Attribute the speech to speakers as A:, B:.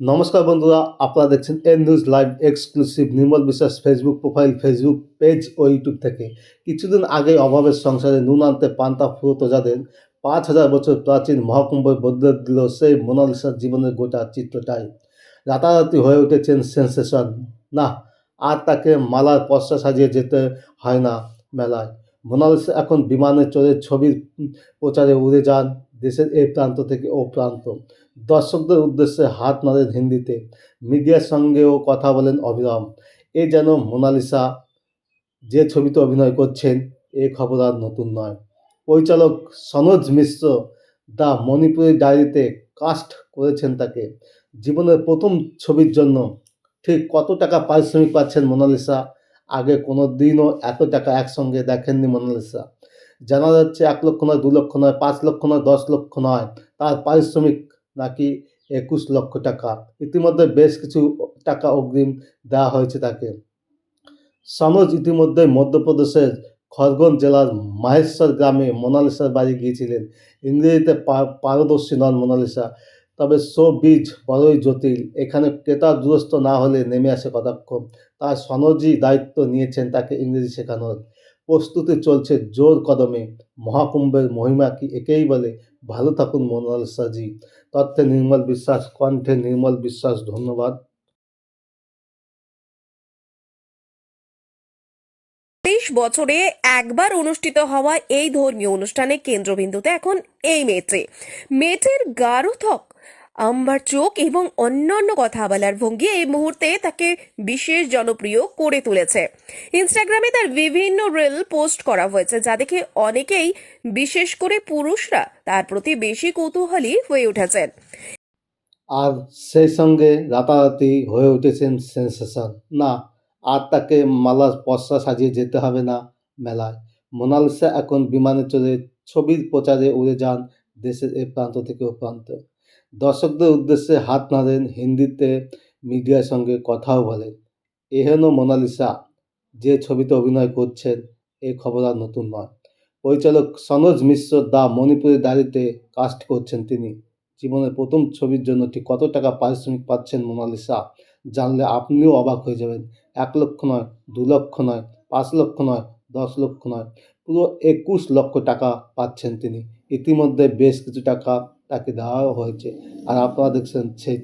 A: নমস্কার বন্ধুরা, আপনারা দেখছেন এন নিউজ লাইভ এক্সক্লুসিভ নির্মল বিশ্বাস ফেসবুক প্রোফাইল, ফেসবুক পেজ ও ইউটিউব থেকে। কিছুদিন আগে অভাবের সংসারে নুন আনতে পান্তা ফুরোতো যাদের ৫,০০০ বছর প্রাচীন মহাকুম্ভে বদলে দিল সেই মোনালিসার জীবনের গোটা চিত্রটাই। রাতারাতি হয়ে উঠেছেন সেন্সেশন। না, আর তাকে মালার পসরা সাজিয়ে যেতে হয় না মেলায়। মোনালিসা এখন বিমানে চড়ে ছবির প্রচারে উড়ে যান দেশের এই প্রান্ত থেকে ও প্রান্ত। দর্শকদের উদ্দেশ্যে হাত নাড়েন হিন্দিতে, মিডিয়ার সঙ্গেও কথা বলেন অবিরাম। এ যেন মোনালিসা। যে ছবিতে অভিনয় করছেন এ খবর আর নতুন নয়। পরিচালক সনোজ মিশ্র দ্য মণিপুরি ডায়েরিতে কাস্ট করেছেন তাকে। জীবনের প্রথম ছবির জন্য ঠিক কত টাকা পারিশ্রমিক পাচ্ছেন মোনালিসা? আগে কোনো দিনও এত টাকা একসঙ্গে দেখেননি মোনালিসা। জানা যাচ্ছে ১,০০,০০০ নয়, ২,০০,০০০ নয়, ৫,০০,০০০ নয়, ১০,০০,০০০ নয়, তার পারিশ্রমিক নাকি ২১,০০,০০০ টাকা। ইতিমধ্যে বেশ কিছু টাকা অগ্রিম দেওয়া হয়েছে তাকে। সনোজ ইতিমধ্যে মধ্যপ্রদেশের খরগোন জেলার মাহেশ্বর গ্রামে মোনালিসার বাড়ি গিয়েছিলেন। ইংরেজিতে পারদর্শী নন মোনালিসা, তবে শোবিজ বড়ই জটিল। এখানে ক্রেতা দুরস্ত না হলে নেমে আসে কটাক্ষ। তার সনোজই দায়িত্ব নিয়েছেন তাকে ইংরেজি শেখানোর। প্রস্তুতি চলছে জোর কদমে। মহাকুম্ভের মহিমা কি একেই বলে? ভালো থাকুন মোনালিসাজি। তথ্যে নির্মল বিশ্বাস, কণ্ঠে নির্মল বিশ্বাস। ধন্যবাদ।
B: ২৩ বছরে একবার অনুষ্ঠিত হওয়া এই ধর্মীয় অনুষ্ঠানের কেন্দ্রবিন্দুতে এখন এই মেয়েটির গাঢ় ত্বক, আম্বার চোখ এবং অন্যান্য কথা বলার ভঙ্গি এই মুহূর্তে তাকে বিশেষ জনপ্রিয় করে তুলেছে। ইনস্টাগ্রামে তার বিভিন্ন রিল পোস্ট করা হয়েছে, যা দেখে অনেকেই, বিশেষ করে পুরুষরা, তার প্রতি বেশি কৌতূহলী হয়ে উঠেছেন।
A: আর সেই সঙ্গে রাতারাতি হয়ে উঠেছেন সেন্সেশন। না, আর তাকে মালার পসরা সাজিয়ে যেতে হবে না মেলায়। মোনালিসা এখন বিমানে চড়ে ছবির প্রচারে উড়ে যান দেশের এ প্রান্ত থেকে ও প্রান্ত। দর্শকদের উদ্দেশ্যে হাত নাড়েন হিন্দিতে, মিডিয়ার সঙ্গে কথাও বলেন। এহেন মোনালিসা। যে ছবিতে অভিনয় করছেন এ খবর আর নতুন নয়। পরিচালক সনোজ মিশ্র দ্য মণিপুরি ডায়েরিতে কাস্ট করছেন তিনি। জীবনের প্রথম ছবির জন্য ঠিক কত টাকা পারিশ্রমিক পাচ্ছেন মোনালিসা জানলে আপনিও অবাক হয়ে যাবেন। ১,০০,০০০ নয়, ২,০০,০০০ নয়, ৫,০০,০০০ নয়, ১০,০০,০০০ নয়, পুরো ২১,০০,০০০ টাকা পাচ্ছেন তিনি। ইতিমধ্যে বেশ কিছু টাকা তাকে দেওয়াও হয়েছে। আর আপনারা দেখছেন সেই